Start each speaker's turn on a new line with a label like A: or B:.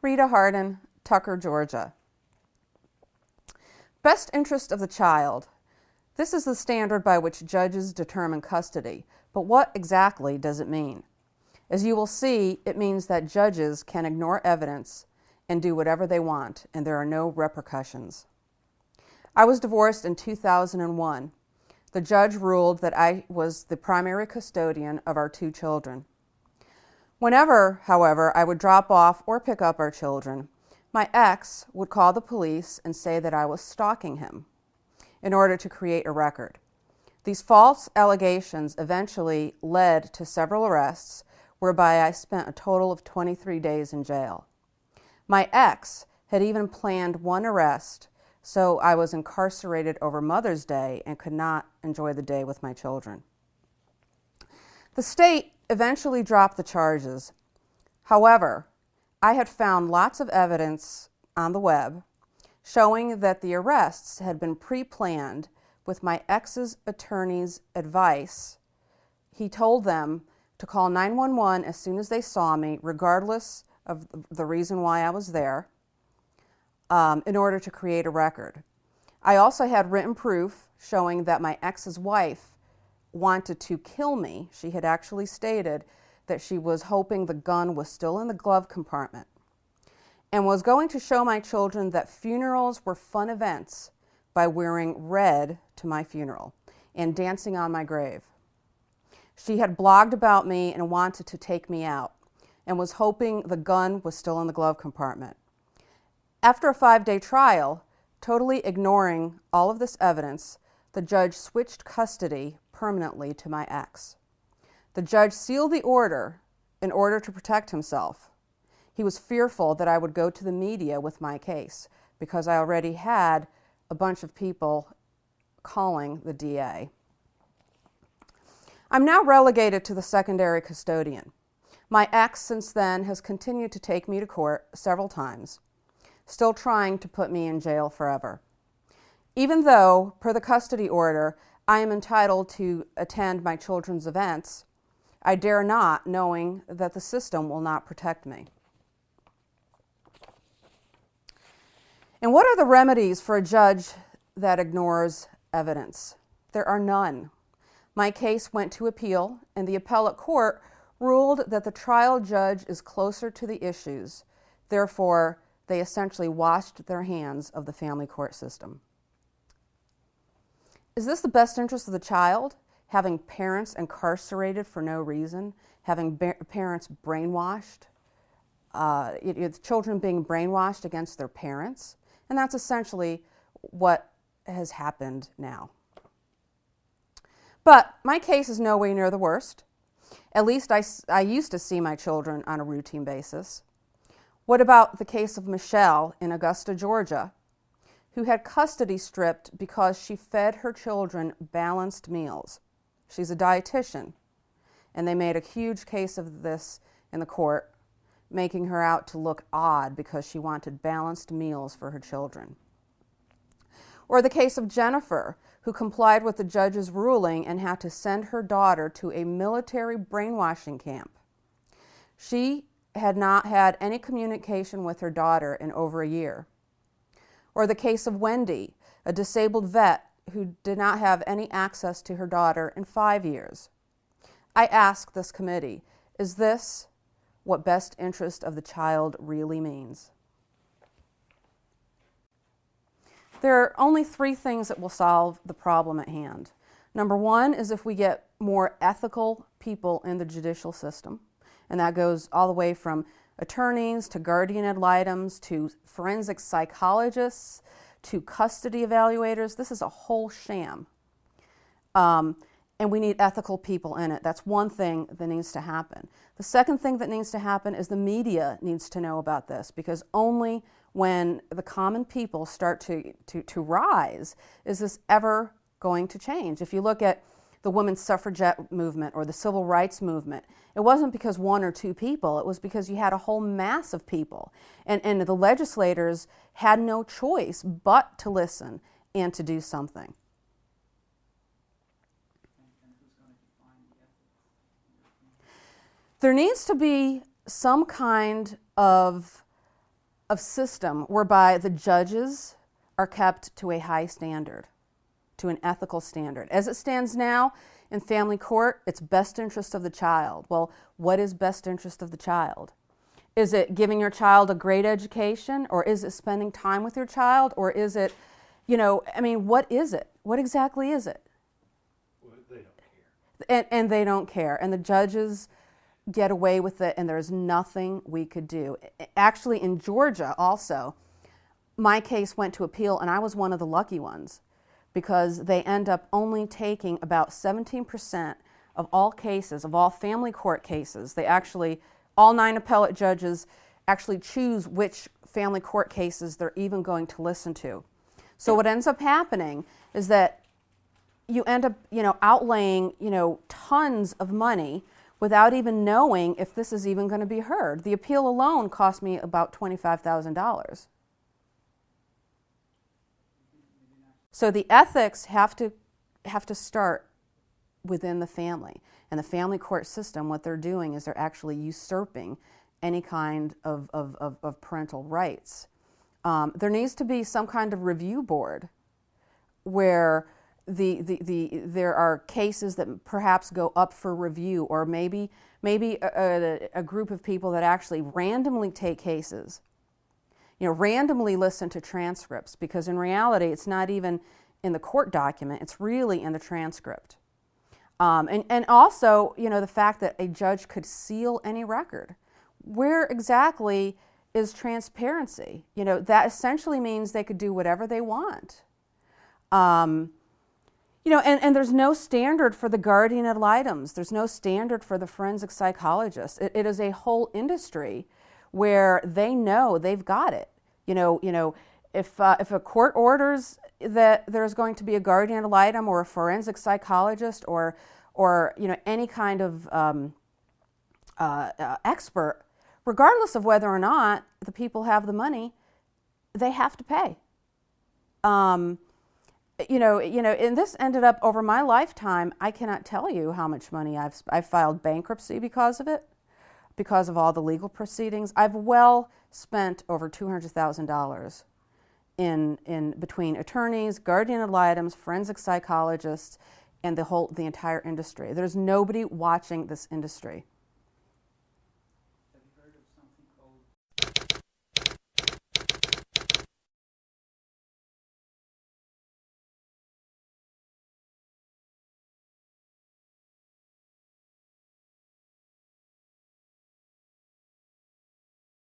A: Rita Hardin, Tucker, Georgia. Best interest of the child. This is the standard by which judges determine custody, but what exactly does it mean? As you will see, it means that judges can ignore evidence and do whatever they want, and there are no repercussions. I was divorced in 2001. The judge ruled that I was the primary custodian of our 2 children. Whenever, however, I would drop off or pick up our children, my ex would call the police and say that I was stalking him in order to create a record. These false allegations eventually led to several arrests, whereby I spent a total of 23 days in jail. My ex had even planned one arrest, so I was incarcerated over Mother's Day and could not enjoy the day with my children. The state eventually dropped the charges. However, I had found lots of evidence on the web showing that the arrests had been pre-planned with my ex's attorney's advice. He told them to call 911 as soon as they saw me, regardless of the reason why I was there, in order to create a record. I also had written proof showing that my ex's wife wanted to kill me. She had actually stated that she was hoping the gun was still in the glove compartment and was going to show my children that funerals were fun events by wearing red to my funeral and dancing on my grave. She had blogged about me and wanted to take me out and was hoping the gun was still in the glove compartment. After a 5-day trial, totally ignoring all of this evidence, the judge switched custody permanently to my ex. The judge sealed the order in order to protect himself. He was fearful that I would go to the media with my case because I already had a bunch of people calling the DA. I'm now relegated to the secondary custodian. My ex since then has continued to take me to court several times, still trying to put me in jail forever. Even though, per the custody order, I am entitled to attend my children's events, I dare not, knowing that the system will not protect me. And what are the remedies for a judge that ignores evidence? There are none. My case went to appeal, and the appellate court ruled that the trial judge is closer to the issues. Therefore, they essentially washed their hands of the family court system. Is this the best interest of the child? Having parents incarcerated for no reason, having parents brainwashed, children being brainwashed against their parents, and that's essentially what has happened now. But my case is nowhere near the worst. At least I used to see my children on a routine basis. What about the case of Michelle in Augusta, Georgia, who had custody stripped because she fed her children balanced meals? She's a dietitian, and they made a huge case of this in the court, making her out to look odd because she wanted balanced meals for her children. Or the case of Jennifer, who complied with the judge's ruling and had to send her daughter to a military brainwashing camp. She had not had any communication with her daughter in over a year. Or the case of Wendy, a disabled vet who did not have any access to her daughter in 5 years. I ask this committee, is this what best interest of the child really means? There are only 3 things that will solve the problem at hand. Number 1 is if we get more ethical people in the judicial system, and that goes all the way from attorneys to guardian ad litems to forensic psychologists to custody evaluators. This is a whole sham. And we need ethical people in it. That's one thing that needs to happen. The second thing that needs to happen is the media needs to know about this, because only when the common people start to rise is this ever going to change. If you look at the women's suffragette movement or the civil rights movement, it wasn't because 1 or 2 people, it was because you had a whole mass of people. And the legislators had no choice but to listen and to do something. There needs to be some kind of of system whereby the judges are kept to a high standard, to an ethical standard. As it stands now in family court, it's best interest of the child. Well, what is best interest of the child? Is it giving your child a great education, or is it spending time with your child, or is it, what is it? What exactly is it?
B: Well, they don't care.
A: And they don't care. And the judges get away with it, and there's nothing we could do. Actually, in Georgia also, my case went to appeal, and I was one of the lucky ones, because they end up only taking about 17% of all cases, of all family court cases. They actually, all 9 appellate judges actually choose which family court cases they're even going to listen to. So what ends up happening is that you end up, outlaying, tons of money without even knowing if this is even going to be heard. The appeal alone cost me about $25,000. So the ethics have to start within the family. And the family court system, what they're doing is they're actually usurping any kind of parental rights. There needs to be some kind of review board where there are cases that perhaps go up for review, or maybe a group of people that actually randomly take cases, randomly listen to transcripts, because in reality it's not even in the court document, it's really in the transcript. And also, the fact that a judge could seal any record. Where exactly is transparency? That essentially means they could do whatever they want. And there's no standard for the guardian ad litems. There's no standard for the forensic psychologist. It is a whole industry where they know they've got it. If a court orders that there's going to be a guardian ad litem or a forensic psychologist or any kind of expert, regardless of whether or not the people have the money, they have to pay. And this ended up over my lifetime. I cannot tell you how much money I've filed bankruptcy because of it, because of all the legal proceedings. I've well spent over $200,000 in between attorneys, guardian ad litems, forensic psychologists, and the entire industry. There's nobody watching this industry.